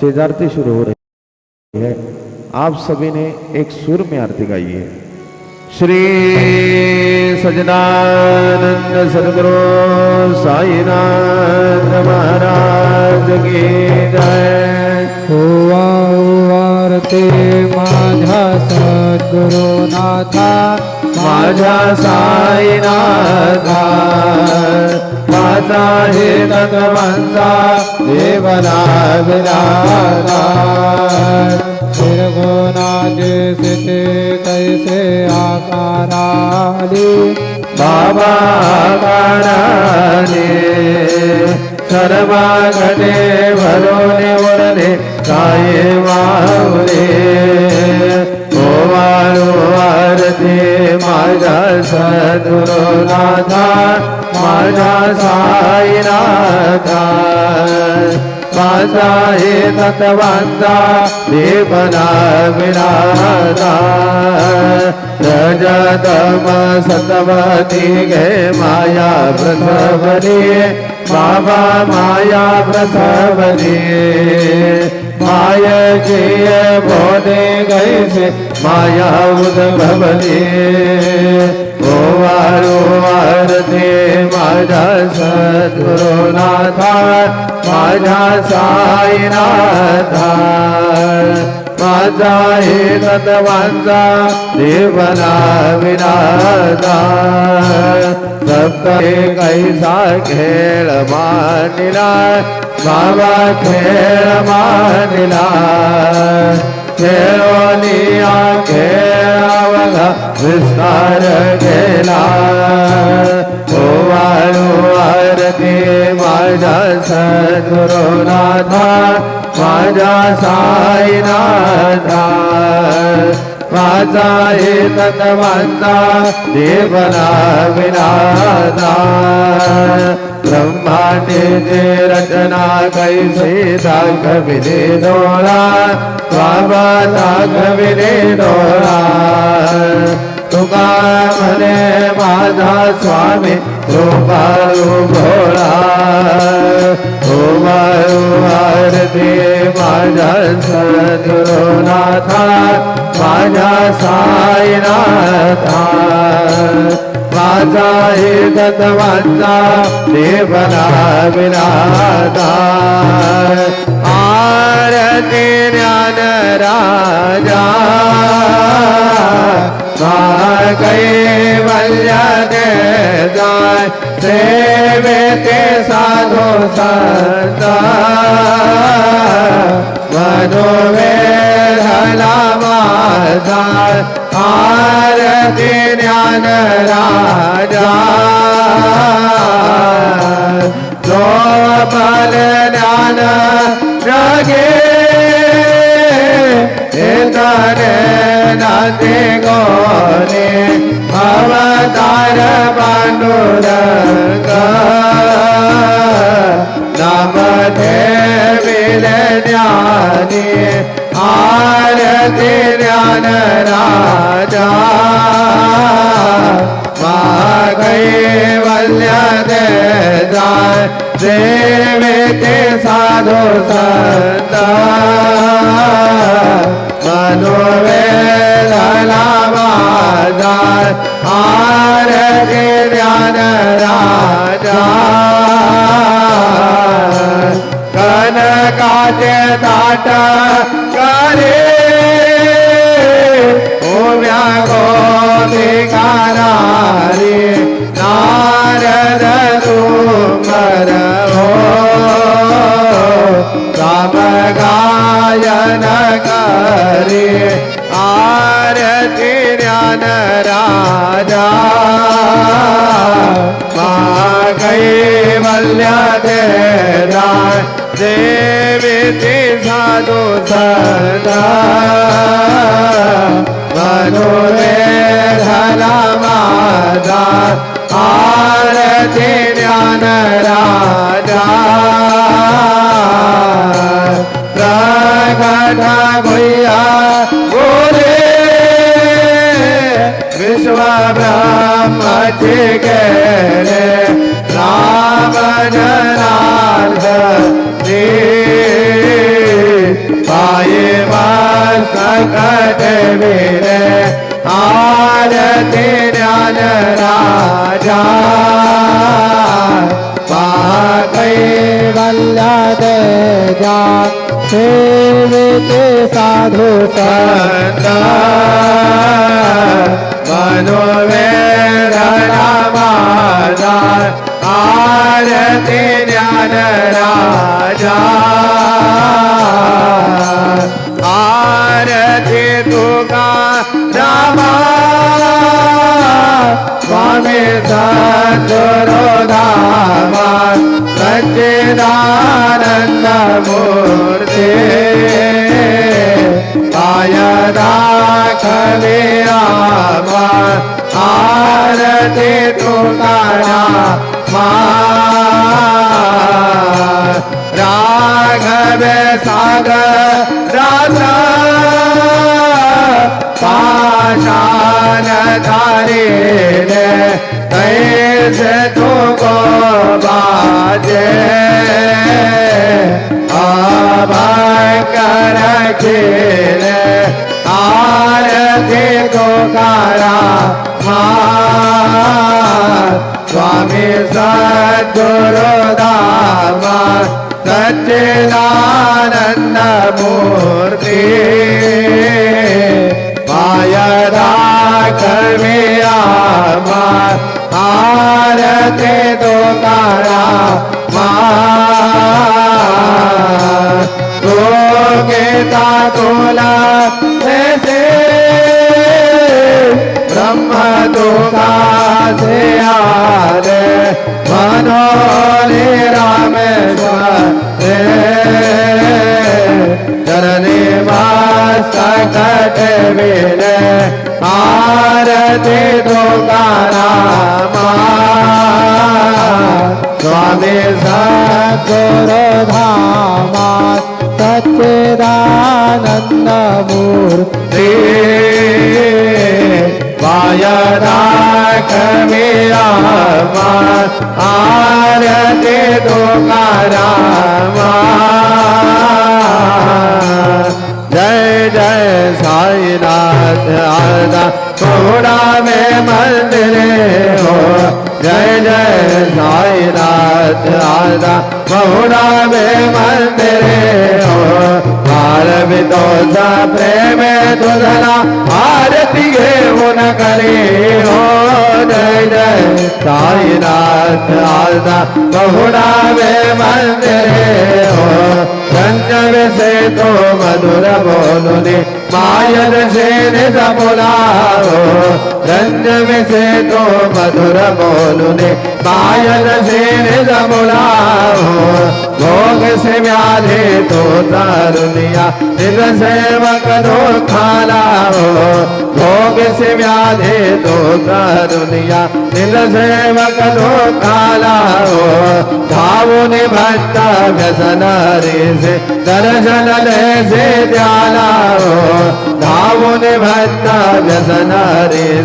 शेजारती शुरू हो रही है। आप सभी ने एक सुर में आरती गाई है। श्री सजनानंद सद्गुरु साईनाथ महाराज की जय। हुआ आरती माझ्या सद्गुरुनाथा, माझ्या साईनाथा, माझा हे तत्वांचा देवना विराजा। निर्गुणाचे स्थिती कैसे आकाराली, बाबा आकाराने सर्वा घटे भरोने उरले काय वावले। ओवाळू आरती माझ्या सद्गुरुनाथा, माझ्या साईनाथा, माझा हे तत्वांचा देवना विराजा। रजतम सतवती गे माया प्रसवली, बाबा माया प्रसवली। मायेची बोधे गैसे माया उद्भवली। ओवाळू आरती माझ्या सद्गुरुनाथा, माझ्या साईनाथा, माझा हे तत्वांचा देवना विराजा। सप्त कैसा खेळ मानिला, बाबा खेळ मानिला। खेळोनिया खेळावला विस्तार गेला। ओवाळू आरती माझ्या सद्गुरुनाथा, माझ्या साईनाथा, माझा हे तत्वांचा देवना विराजा। ब्रह्मांडीची रचना कैसी दाखविली डोळा, बाबा दाखविली डोळा। तुका म्हणे माझा स्वामी कृपाळू भोळा। ओवाळू आरती माझ्या सद्गुरुनाथा, माझ्या साईनाथा, माझा हे तत्वांचा देवना विराजा। आरती ज्ञान राजा, कैवल्य दे जाय। सेवेते साधू संत, मनोवेधना माझा। आरती ज्ञान राजा, जो बल ज्ञान जगे तरे नाते गोरे। अवतार पांडुरंग, नाम ठेविल ज्ञानी। आरती ज्ञान राजा, कैवल्य दे जाय। सेवेते साधू संत, मनोवेधना माझा। आरती ज्ञान राजा, कनकाचे ताट करे उभ्या गोपिकारारी। नारद तुमर हो राम गायन करे। आरती ज्ञान राजा, कैवल्य दे जाय। सेवेते साधू संत, मनोवेधना माझा। आरती ज्ञान राजा, प्रकट भैया बोले विश्व ब्रह्मचे गेले। राम जनार्दन वीरे आरती ज्ञान राजा कैवल्याद ज्ञान सेविते साधु संत मनोवेदना आरती ज्ञान राजा आरती तुका रामा स्वामी सद्गुरु धामा सच्चिदानंद मूर्ति आयदा कविरामा आरती तुकारामा राघव सागर राधा पाषाण धारी ने कैसे तुमको बाजे अभंकर खेले आरती तुकारा स्वामी सद्गुरु धामा सच्चिदानंद मूर्ति मायदा कविरामा आरती तुकारा तो गीता तुला से ब्रह्म तुका से आदे मनोरे रामेश्वर चरणे मस्तक वीरे आरती तुकारामा स्वामी सद्गुरु धामा सच्चिदानंद मूर्ति वायदा कविरामा आरती तुकारामा जय जय साईनाथ आदा कोड़ा में मंदिर हो जय जय साईनाथ आदा कोड़ा में मंदिर हो तो सा प्रेम तुझला आरती घेऊन करे हो जय जय साईनाथ आदा बहुड़ा में मंदिरे हो रंजन से तो मधुर बोलुने मायन से निज बोलाओ रंजन से तो मधुर बोलुने मायन से निज बोलाओ भोग से व्याधे तो तारुनिया निज सेवक दो खालाओ भोग से व्याधे तो तारुनिया निज सेवक दो खालाओ भावुनि भक्त व्यसन से दर्शन ले से ध्यालाओ भावुनि भक्त व्यसन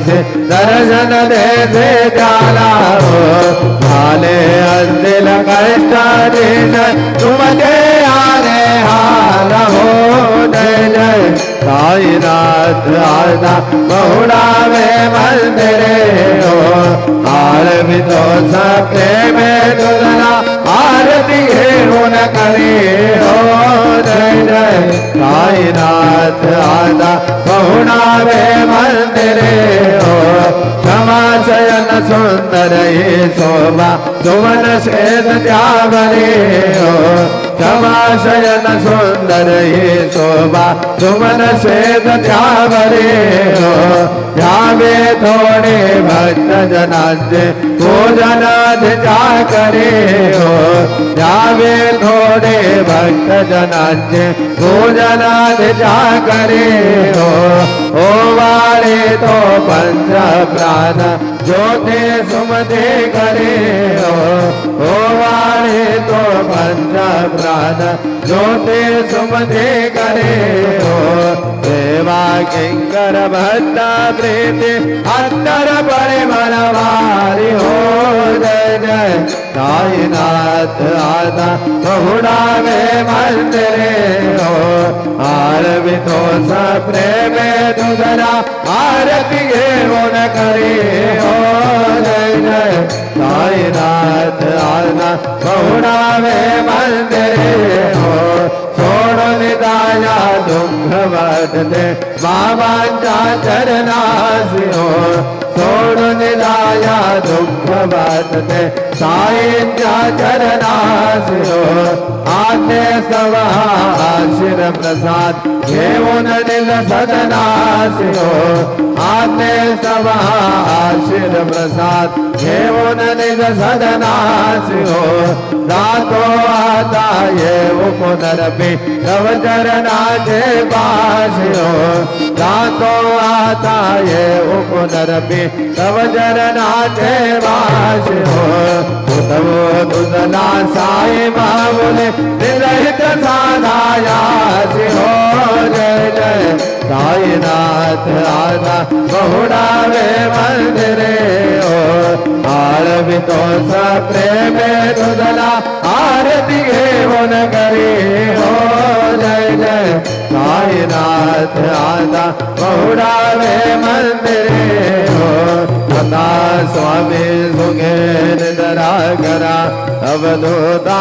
से दर्शन ले से ध्यालाओ भाले अंदिल कष्ट दिन तुम दे आने हाल हो जय जय साईनाथ आदा बहुड़ा में मंदिरे हो आरती तो सबके में तुझला आरती घेऊन करे हो जय जय साईनाथ आदा बहुड़ा में मंदिरे हो क्षमा शयन सुंदर ये शोभा सुवन श्वेत त्यावरे हो क्षमा शयन सुंदर ये शोभा सुवन श्वेत त्यावरे हो ध्यावे थोड़े भक्त जनाचे भोजनाथ जा करे हो ध्यावे थोड़े भक्त जनाचे भोजनाथ जा करे हो ओ वाले तो पंच प्राण ज्योति सुमते करे हो ओ वाले तो पंच प्राण ज्योति सुमते करे हो देवा किंकर भक्त प्रीति अंतर बड़े मनवारी हो जय जय साईनाथ आदा बहुड़ा में मंदिरे हो आरती तो प्रेम तुझरा आरती घेऊन करी हो जय जय साईनाथ आना बहुडावे मंदिरे हो सोडून दाया दुःख वाटते बाबांच्या चरणासी हो सोडून दाया दुःख वाटते साईंच्या चरणासी हो आते सवा शिर प्रसाद घेऊन निज सदनासी हो आते सवा शिर प्रसाद घेऊन निज सदनासी हो जातो आता येऊ पुनरपी तव चरणाचे पाशी हो जातो आता येऊ पुनरपी तव चरणाचे पाशी हो तव तुझला साई माऊली निरहित साधायाची हो जय जय साईनाथ आता बहुडावे मंदिरे हो आरवितो प्रेमे तुझला आरती घेऊन करी हो जय जय साईनाथ आता बहुडावे मंदिरे हो आता स्वामी सुखे निद्रा करा अवधूता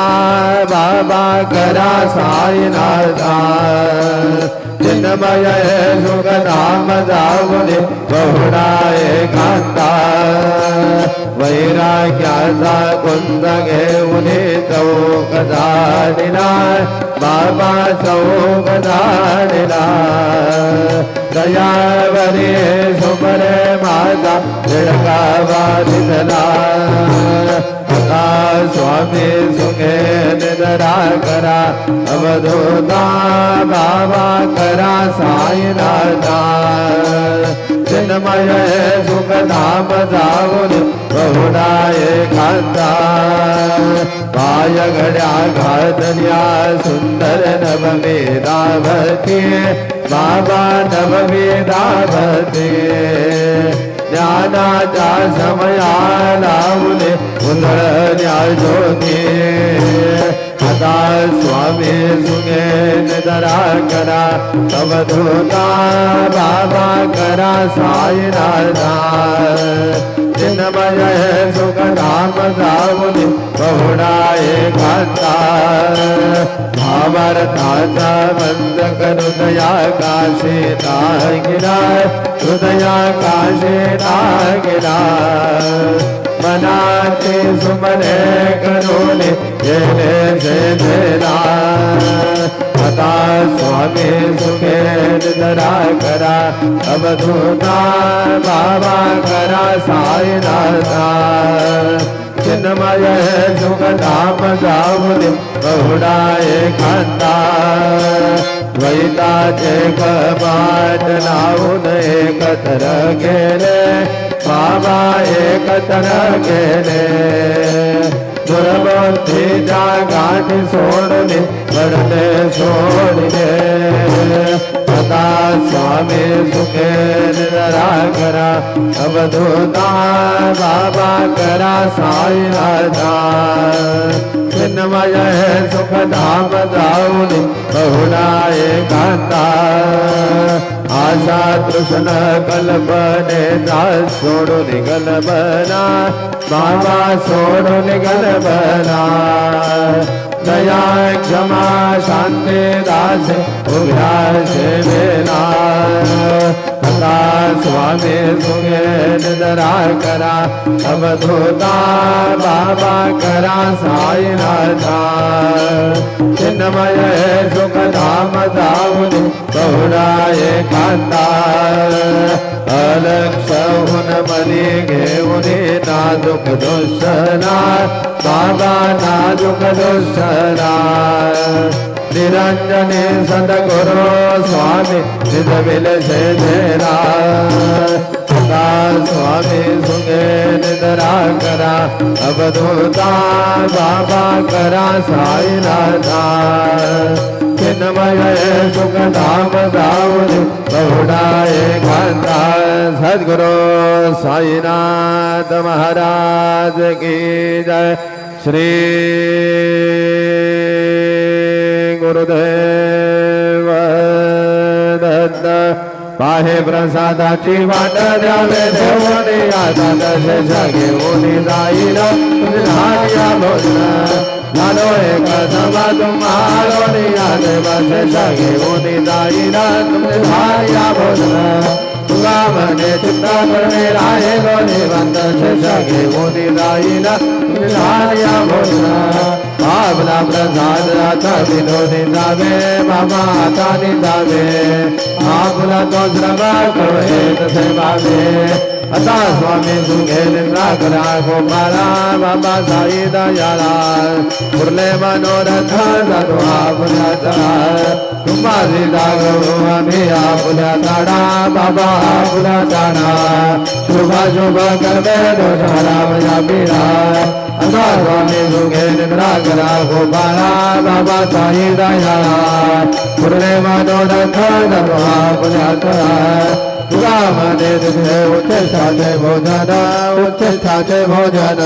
बाबा करा साईनाथा चिन्मय सुख धाम जाऊने बहुडा एकांता वैराग्याचा कुंद घेऊन चौक झाडिला बाबा चौक झाडिला दयावरी सुमरे माझा तिळकावा दिसला आता स्वामी सुखे निद्रा करा अवधूता बाबा करा साईनाथा चिन्मय सुख धाम जाऊन बहुडा एकांता पाय घड्या घातल्या सुंदर नवमी दाभती बाबा नवमी दाभती ज्ञानाच्या समया लावले उधळण्या ज्योती आता स्वामी सुखे निद्रा करा अवधूता बाबा करा साईनाथा चिन्मय सुख धाम जाऊन बहुडा एकांता भावार्थाचा बंद हृदया काशी टागिला हृदया काशी टागिला मनाचे सुमने करुणे गेले जेला आता स्वामी सुखे निद्रा करा अवधूता बाबा करा साईनाथा चिन्मय सुख धाम जाऊन बहुडा एकांता द्वैताचे कपाट लावून एकत्र गेले बाबा एकत्र गेले दुर्बुद्धीच्या गाठी सोडले पडले सोडले आता स्वामी सुखे निद्रा करा अवधूता बाबा करा साईनाथा चिन्मय सुख धाम जाऊन बहुडा एकांता आशा तृष्ण कल्पनेचा सोडून कल्पना बाबा सोडून कल्पना दया क्षमा शांती दास उभ्या सेवेला आता स्वामी सुखे निद्रा करा अवधूता बाबा करा साईनाथा चिन्मय सुख धाम जाऊन बहुडा एकांता अलक्ष हुन मनी घेऊन नाजुक दुसरा बाबा नाजुक दुसरा निरंजने सद्गुरु स्वामी निजविल से तेरा स्वामी सुखे निद्रा करा अवधूता बाबा करा साईनाथा चिन्मय सुख धाम जाऊन बहुडा एकांता सद्गुरु साईनाथ महाराज की जय श्री गुरुदेव आहे प्रसादाची वाट द्यावे देवोनी आता तसे घेऊन जाईल तुझ्या भोजन झालो एक सभा तुम्हाला देवाचे घेऊन जाईल तुझ्या भोजन तुला म्हणे चिंता करणे राहे गोनी बंद घेऊन जाईल तुझ्या भोजन आपला प्रसाद आता विनोदी जावे बाबा आता जावे आपला तो श्रम कळे तसे बाबे आता स्वामी सुखे निद्रा करा गोपाला बाबा साई दयाला उरले मनोरथ जातो आपल्या चढा तुम्हाला जागो आम्ही आपल्या ताडा बाबा आपला ताडा शुभ शुभ कर्मे दोषाला माझ्या पीडा आता स्वामी सुखे निद्रा करा गोपाला बाबा साई दयाला उरले मनोरथ जातो आपल्या चढा तुला मध्ये तुझे उच्चेष्ठाचे भोजन उच्चेष्ठाचे भोजन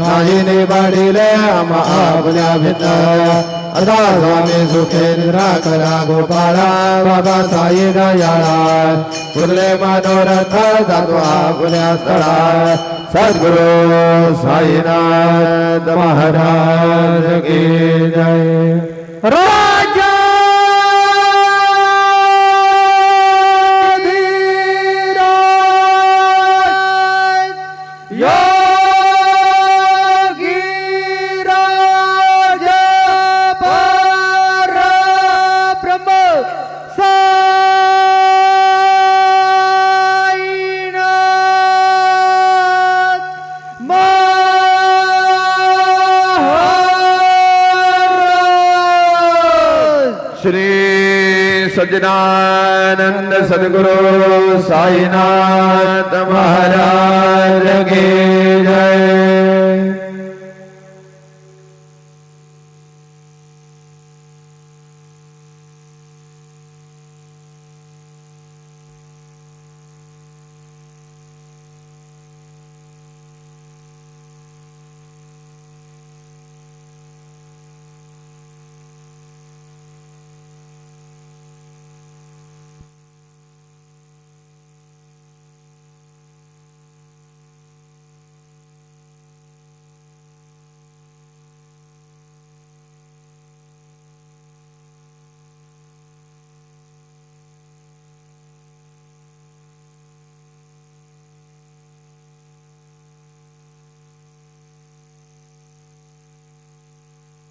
काही निबाडिले आम्हा आपल्या भिन्न आता स्वामी सुखे निद्रा करा गोपाळा बाबा साई दयाळा उरले मनोरथ जातो आपल्या स्थळा सद्गुरु साईनाथ महाराज की जय राजा सज्जनानंद सद्गुरु साईनाथ महाराज की जय।